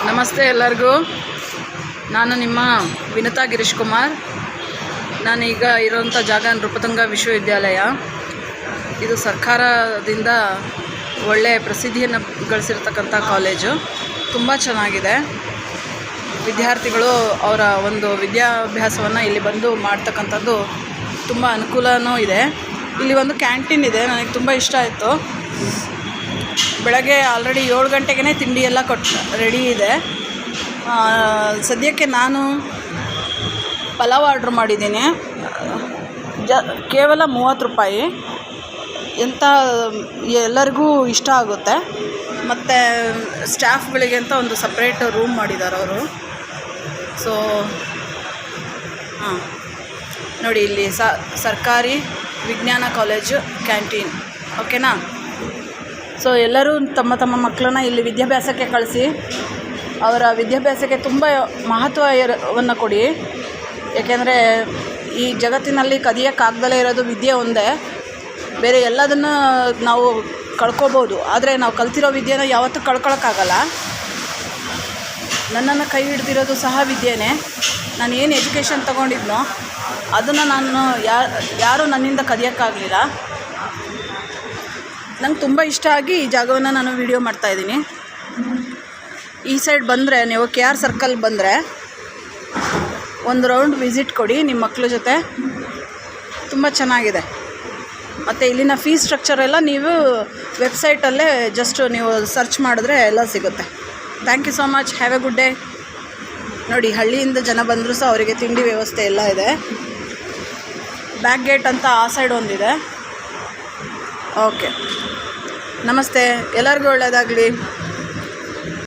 ನಮಸ್ತೆ ಎಲ್ಲರಿಗೂ. ನಾನು ನಿಮ್ಮ ವಿನುತಾ ಗಿರೀಶ್ ಕುಮಾರ್. ನಾನೀಗ ಇರೋಂಥ ಜಾಗ ನೃಪತುಂಗ ವಿಶ್ವವಿದ್ಯಾಲಯ. ಇದು ಸರ್ಕಾರದಿಂದ ಒಳ್ಳೆಯ ಪ್ರಸಿದ್ಧಿಯನ್ನು ಗಳಿಸಿರ್ತಕ್ಕಂಥ ಕಾಲೇಜು. ತುಂಬ ಚೆನ್ನಾಗಿದೆ. ವಿದ್ಯಾರ್ಥಿಗಳು ಅವರ ಒಂದು ವಿದ್ಯಾಭ್ಯಾಸವನ್ನು ಇಲ್ಲಿ ಬಂದು ಮಾಡ್ತಕ್ಕಂಥದ್ದು ತುಂಬ ಅನುಕೂಲವೂ ಇದೆ. ಇಲ್ಲಿ ಒಂದು ಕ್ಯಾಂಟೀನ್ ಇದೆ, ನನಗೆ ತುಂಬ ಇಷ್ಟ ಆಯಿತು. ಬೆಳಗ್ಗೆ ಆಲ್ರೆಡಿ 7 ಗಂಟೆಗೆ ತಿಂಡಿ ಎಲ್ಲ ರೆಡಿ ಇದೆ. ಸದ್ಯಕ್ಕೆ ನಾನು ಪಲಾವ್ ಆರ್ಡ್ರ್ ಮಾಡಿದ್ದೀನಿ. ಕೇವಲ 30 ರೂಪಾಯಿ. ಎಲ್ಲರಿಗೂ ಇಷ್ಟ ಆಗುತ್ತೆ. ಮತ್ತು ಸ್ಟಾಫ್ಗಳಿಗೆ ಅಂತ ಒಂದು ಸಪ್ರೇಟ್ ರೂಮ್ ಮಾಡಿದ್ದಾರೆ ಅವರು. ಸೊ ನೋಡಿ, ಇಲ್ಲಿ ಸರ್ಕಾರಿ ವಿಜ್ಞಾನ ಕಾಲೇಜು ಕ್ಯಾಂಟೀನ್. ಓಕೆನಾ? ಸೊ ಎಲ್ಲರೂ ತಮ್ಮ ತಮ್ಮ ಮಕ್ಕಳನ್ನ ಇಲ್ಲಿ ವಿದ್ಯಾಭ್ಯಾಸಕ್ಕೆ ಕಳಿಸಿ ಅವರ ವಿದ್ಯಾಭ್ಯಾಸಕ್ಕೆ ತುಂಬ ಮಹತ್ವವನ್ನು ಕೊಡಿ. ಏಕೆಂದರೆ ಈ ಜಗತ್ತಿನಲ್ಲಿ ಕದಿಯೋಕ್ಕಾಗ್ದಲೇ ಇರೋದು ವಿದ್ಯೆ ಒಂದೇ. ಬೇರೆ ಎಲ್ಲದನ್ನು ನಾವು ಕಳ್ಕೊಬೋದು, ಆದರೆ ನಾವು ಕಲ್ತಿರೋ ವಿದ್ಯೆನ ಯಾವತ್ತೂ ಕಳ್ಕೊಳಕ್ಕಾಗಲ್ಲ. ನನ್ನನ್ನು ಕೈ ಹಿಡ್ದಿರೋದು ಸಹ ವಿದ್ಯೆನೇ. ನಾನು ಏನು ಎಜುಕೇಷನ್ ತೊಗೊಂಡಿದ್ನೋ ಅದನ್ನು ನಾನು ಯಾರೂ ನನ್ನಿಂದ ಕದಿಯೋಕ್ಕಾಗಲಿಲ್ಲ. ನಂಗೆ ತುಂಬ ಇಷ್ಟ ಆಗಿ ಈ ಜಾಗವನ್ನು ನಾನು ವಿಡಿಯೋ ಮಾಡ್ತಾಯಿದ್ದೀನಿ. ಈ ಸೈಡ್ ಬಂದರೆ, ನೀವು KR ಸರ್ಕಲ್ ಬಂದರೆ ಒಂದು ರೌಂಡ್ ವಿಸಿಟ್ ಕೊಡಿ ನಿಮ್ಮ ಮಕ್ಕಳ ಜೊತೆ. ತುಂಬ ಚೆನ್ನಾಗಿದೆ. ಮತ್ತು ಇಲ್ಲಿನ ಫೀಸ್ ಸ್ಟ್ರಕ್ಚರ್ ಎಲ್ಲ ನೀವು ವೆಬ್ಸೈಟಲ್ಲೇ ಜಸ್ಟ್ ನೀವು ಸರ್ಚ್ ಮಾಡಿದ್ರೆ ಎಲ್ಲ ಸಿಗುತ್ತೆ. Thank you so much. Have a good day. ನೋಡಿ, ಹಳ್ಳಿಯಿಂದ ಜನ ಬಂದರೂ ಸಹ ಅವರಿಗೆ ತಿಂಡಿ ವ್ಯವಸ್ಥೆ ಎಲ್ಲ ಇದೆ. ಬ್ಯಾಕ್ ಗೇಟ್ ಅಂತ ಆ ಸೈಡ್ ಒಂದಿದೆ. ಓಕೆ, ನಮಸ್ತೆ. ಎಲ್ಲರಿಗೂ ಒಳ್ಳೆಯದಾಗಲಿ.